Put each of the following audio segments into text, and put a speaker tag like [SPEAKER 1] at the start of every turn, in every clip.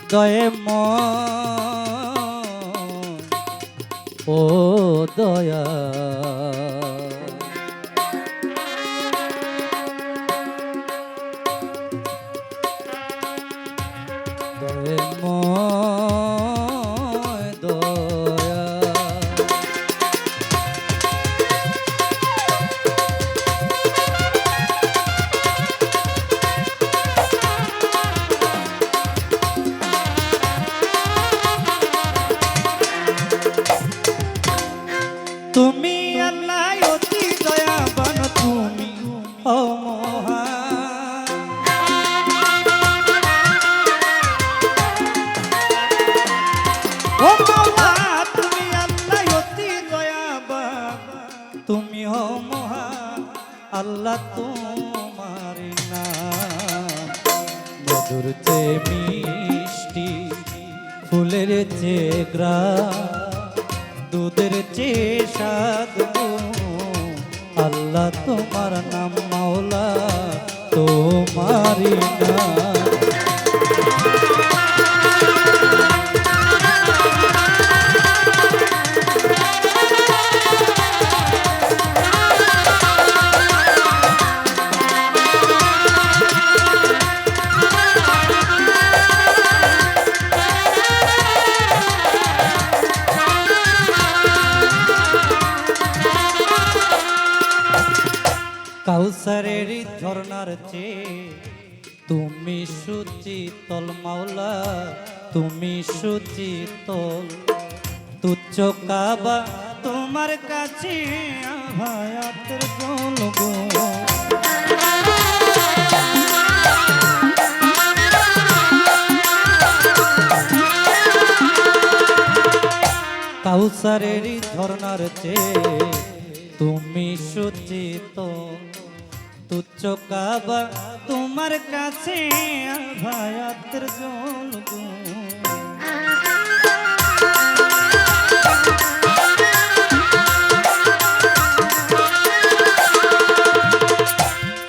[SPEAKER 1] দয়ে ও দয়া দয়ে দয়া তুমি আল্লাহ অতি দয়াবান তুমি ও মহান ও মাওলা তুমি আল্লাহ অতি দয়াবান তুমি ও মহান আল্লাহ তোমার নাম মধুর চেয়ে মিষ্টি ফুলের চেয়ে গ্রাম দুধের চেয়ে স্বাদ আল্লাহ তোমার নাম মাওলা তোমারি নাম কাউসারের ঝর্ণার চেয়ে তুমি সুচিতল মাওলা তুমি সুচিতল তুচ্ছ কাবা তোমার কাছে আভায়াতের জলগো কাউসারের ঝর্ণার চেয়ে তুমি সুচিতল তুচ্ছ কাবা তোমার কাছে আভায়াতের জলগো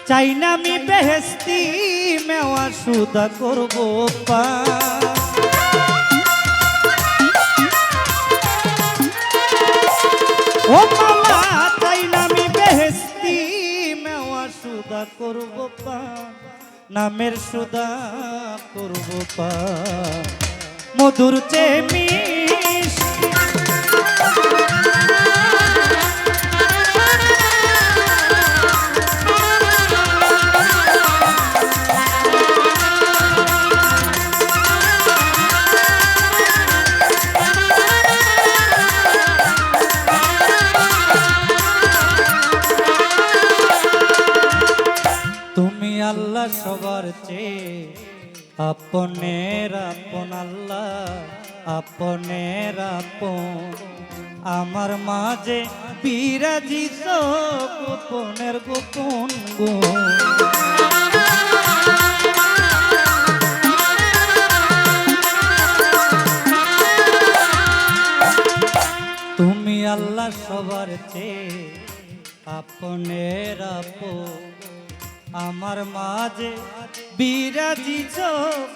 [SPEAKER 1] চাই না আমি বেহেশতি মেওয়া সুদা করবো পা ও মাওলা চাই না আমি বেহেশতি মেওয়া সুদা করবো পা নামের সুদা করবো পা মধুর চেয়ে মিষ্টি আল্লাহ সবার চেয়ে আপনের আপন আল্লাহ আপনের আপন আমার মাঝে বিরাজিত গোপনের গোপন গুণ তুমি আল্লাহ সবার চেয়ে আপনের আপন আমার মাঝে বিরাজিছ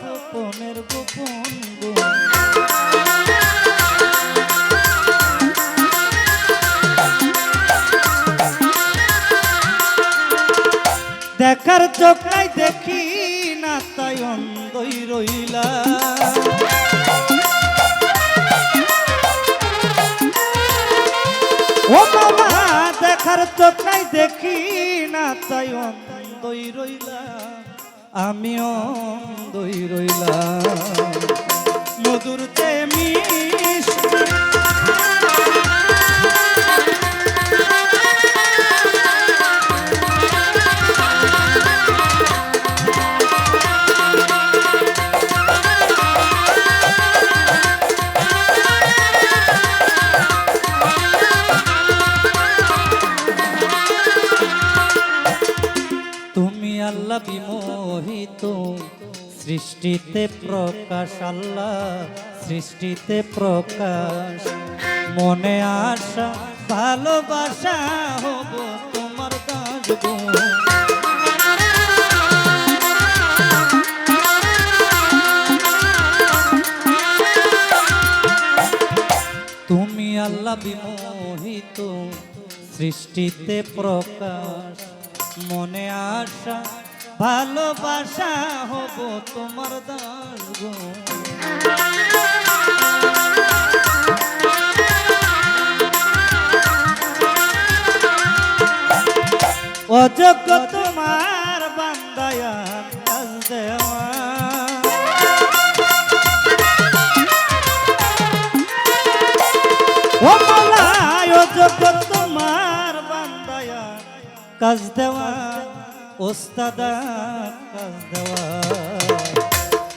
[SPEAKER 1] গোপনের গোপন গুণ দেখার চোখ নাই দেখি না তাই অন্ধই রইলা ও বাবা দেখার চোখ নাই দেখি না তাই অন্ধই রইলাম আমি অন্ধই রইলাম মধুর চেয়ে মিষ্টি আল্লাহ বিমোহিত সৃষ্টিতে প্রকাশ আল্লাহ সৃষ্টিতে প্রকাশ মনে আশা ভালোবাসা হব তোমার দাস গো বিমোহিত সৃষ্টিতে প্রকাশ মনে আশা ভালোবাসা হব তোমার দাস গো অযোগ্য তোমার বান্দায়া কাজ দেওয়া ও মাওলা অযোগ্য তোমার বান্দায়া কাজ দেওয়া ওস্তাদা কাজ দেওয়া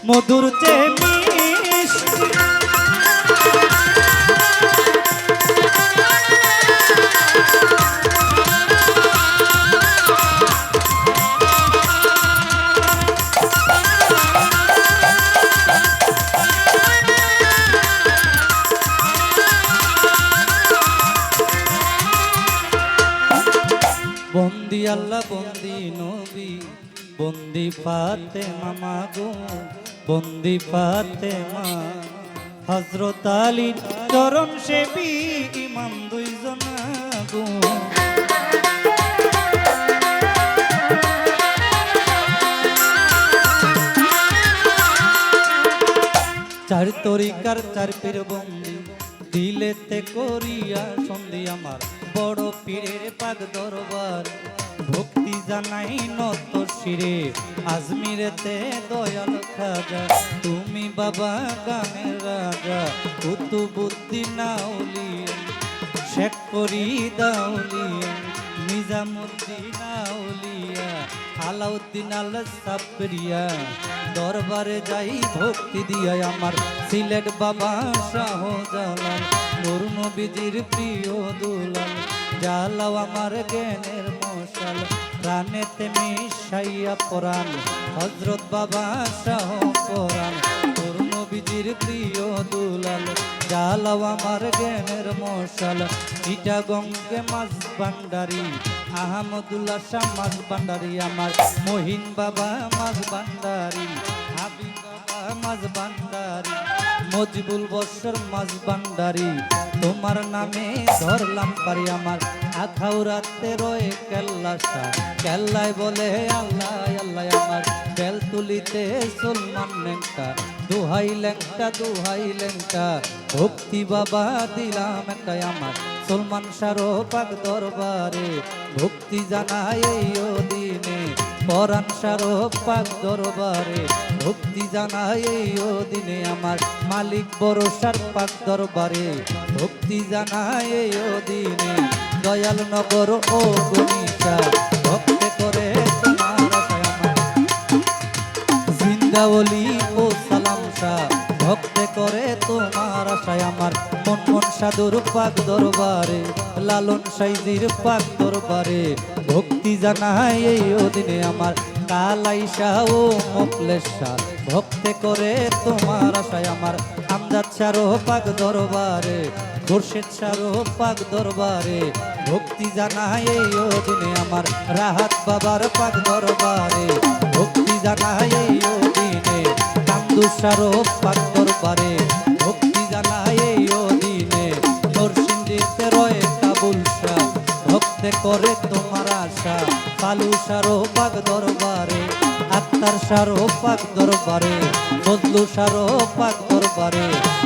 [SPEAKER 1] মধুর চেয়ে মিষ্টি বন্দি আল্লাহ বন্দি নবী বন্দি ফাতেমা মাগো বন্দি ফাতেমা হযরত আলী চরণ সেবী ইমাম দুইজন গো চার তরিকার চার পীর বন্দি দিলেতে করিয়া সন্ধি আমার বড় পীরের পাক দরবার ভক্তি জানাই নত শিরে আজমিরেতে দয়াল খাজা তুমি বাবা গানের রাজা কুতুবুদ্দিন আউলিয়া শেখ ফরিদ আউলিয়া নিজামুদ্দিন আউলিয়া আলাউদ্দিন আল সাবরিয়া দরবারে যাই ভক্তি দিয়া আমার সিলেট বাবা শাহজালাল নূর নবীজির প্রিয় দুলাল জ্বালাও আমার জ্ঞানের মশাল প্রাণেতে মিশাইয়া পরাণ হযরত বাবা শাহ পরাণ নূর নবীজির প্রিয় দুলাল জ্বালাও আমার জ্ঞানের মশাল চিটাগঙ্গে মাছ ভান্ডারি আহমদুল্লাহ শাহ মাছ ভান্ডারি আমার মহিন বাবা মাছ ভান্ডারি হাবিব বাবা মাছ ভান্ডারি মজিবুল বৎসর মাছ ভান্ডারি তোমার নামে ধরলাম পারি আমার আখাউরাতে রয়ে কেল্লাসা কেল্লায় বলে আল্লাহ আল্লাহ আমার বেল তুলিতে সুলমান লেঙ্কা দুহাই লেঙ্কা ভক্তি বাবা দিলাম একটা আমার সুলমান শাহর পাক দরবারে ভক্তি জানাই এই দিনে পরাণ শাহর পাক দরবারে ভক্তি জানাই এই দিনে আমার মালিক বরসার পাক দরবারে ভক্তি জানাই এই দিনে দয়াল নগর ও গণিতা ভক্তি করে তোমার আশায় আমার জিন্দাওলি ও সালাম শাহ ভক্তি করে তোমার আশায় আমার মন সাধুর পাক দরবারে লালন সাইজির পাক দরবারে ভক্তি জানাই এই দিনে আমার কালাই শাহ ও মোখলেস শাহ ভক্তি করে তোমার আশায় আমার আমজাদ শাহ পাক দরবারে খুরশেদ শাহ পাক দরবারে ভক্তি জানাই এই দিনে আমার রাহাত বাবার পাক দরবারে ভক্তি জানাই এই দিনে কান্দু শাহ পাক দরবারে ভক্তি জানাই এই দিনে নরসিংদীতে রয়ে কাবুল শাহ ভক্তি করে তোমার আশা কালু শাহ পাক দরবারে আক্তার শাহ পাক দরবারে ফজলু শাহ পাক দরবারে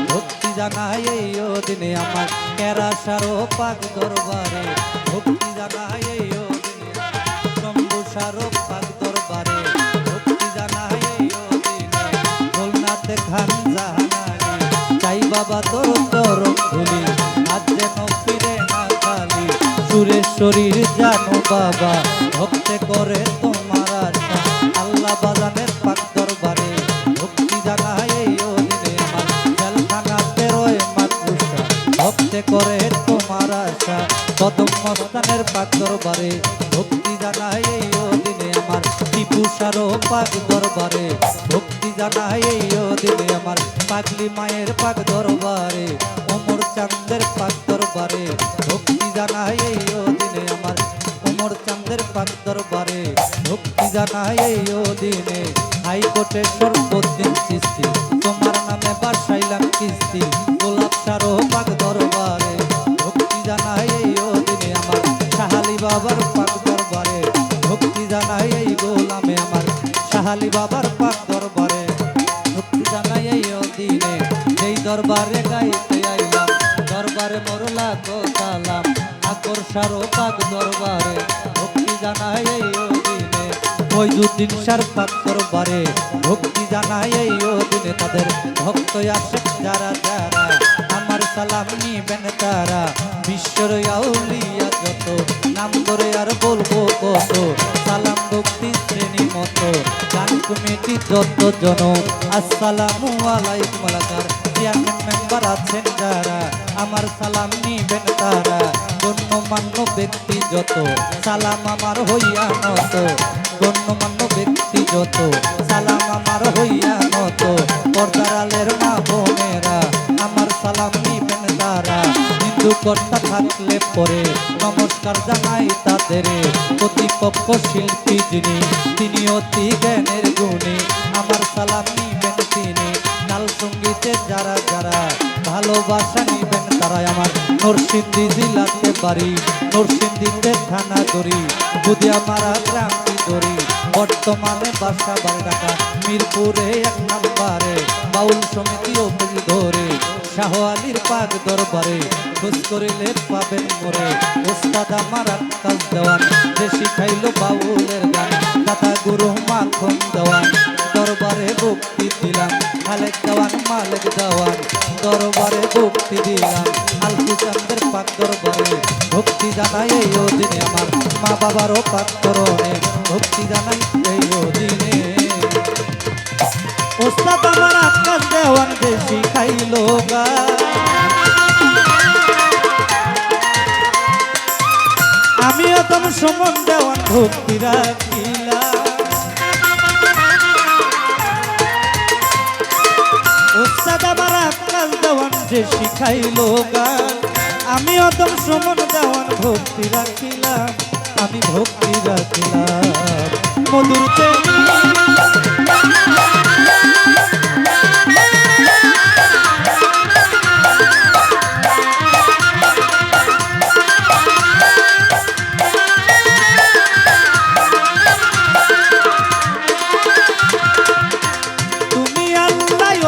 [SPEAKER 1] ভক্তি জানাই এই দিনে আমার কেরা শাহ পাক দরবারে ভক্তি জানাই এই দিনে শম্ভু শাহ পাক দরবারে ভক্তি জানাই এই দিনে গোলনাথ খান জাহানানি চাই বাবা তোর চরণ ধুলি আজ যেন ফিরে না খালি সুরেশ্বরীর জানো বাবা ভক্তি করে তোমার আশা আল্লাহ বাজানের পাক দরবারে ভক্তি জানাই এই দিনে আমার জেলখানাতে রয়ে মাতৃষা ভক্তি করে তোমার আশা কদম মস্তানের পাক দরবারে ভক্তি জানাই এই দিনে আমার টিপু শাহ পাক দরবারে ভক্তি জানাই এই দিনে আমার পাগলি মায়ের পাক দরবারে ওমর চাঁদের পাক দরবারে ভক্তি জানাই এই দিনে আমার ওমর চাঁদের পাক দরবারে ভক্তি জানাই এই দিনে হাইকোর্টের সর্বদিন সৃষ্টি তোমার নামে বাসাইলাম কিস্তি গোলাপ শাহ পাক দরবারে জানাই এই গোলামে আমার শাহালি বাবার পাক দরবারে ভক্তি জানাই এই দিনে যেই দরবারে গাইতে আইলাম দরবারে মোর লাখো সালাম আকর্ষারও পাক দরবারে ভক্তি জানাই এই দিনে মইজুদ্দিন শাহর পাক দরবারে ভক্তি জানাই এই দিনে তাদের ভক্ত আশেক যারা যারা আমার সালাম নিবেন তারা বিশ্বর আউলিয়া যত নাম ধরে আর বলবো কত সালাম ভক্তি শ্রেণী মতো গান কমিটি যত জন আসসালামু আলাইকুম আলাকার চেয়ারম্যান মেম্বার আছেন যারা আমার সালাম নিবেন তারা গণ্যমান্য ব্যক্তি যত সালাম আমার হইয়া নত গণ্যমান্য ব্যক্তি যত সালাম আমার হইয়া নত পর্দার আলের মা বোনেরা আমার সালাম নিবেন তারা হিন্দু কর্তা থাকলে পরে নমস্কার জানাই তাদের প্রতিপক্ষ শিল্পী যিনি তিনি অতি জ্ঞানের গুণী আমার সালাম নিবেন তিনি নাল সঙ্গীতে যারা যারা ভালোবাসা নিবেন তারাই আমার নরসিংদী জেলাতে বাড়ি নরসিংদীতে থানা ধরি বুদিয়ামারা গ্রামটি ধরি বর্তমানে বাসা বাড়ি ঢাকা মিরপুরে 1 নম্বরে বাউল সমিতি অফিস ধরে শাহ আলীর পাক দরবারে খোঁজ করিলে পাবেন মোরে ওস্তাদ আমার আক্কাস দেওয়ান যে শিখাইল বাউলের গান দাদা গুরু মাখন দেওয়ান দরবারে ভক্তি দিলাম খালেক দেওয়ান মালেক দেওয়ান দরবারে ভক্তি দিলাম আলফু চন্দ্রের পাক দরবারে ভক্তি জানাই এই দিনে আমার মা বাবারও পাক করণে ভক্তি জানাই এই দিনে ওস্তাদ আমার আক্কাস দেওয়ান যে শিখাইল গান আমিও তোম সুমন দেওয়ান ভক্তি রাখিলাম ওস্তাদ আমার আক্কাস দেওয়ান যে শিখাইল গান আমিও তোম সুমন দেওয়ান ভক্তি রাখিলাম আমি ভক্তি রাখিলাম মধুর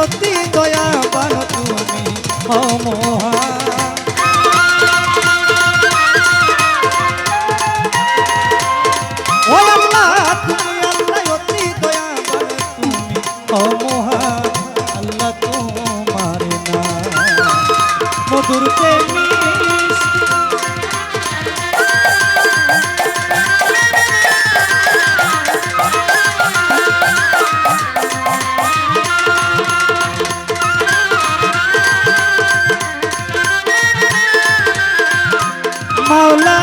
[SPEAKER 1] অতি দয়াবান তুমি অমহান ও আল্লাহ তুমি আল্লাহ অতি দয়াবান তুমি অমহান আল্লাহ তোমার নাম মধুর প্রেমী মাওলা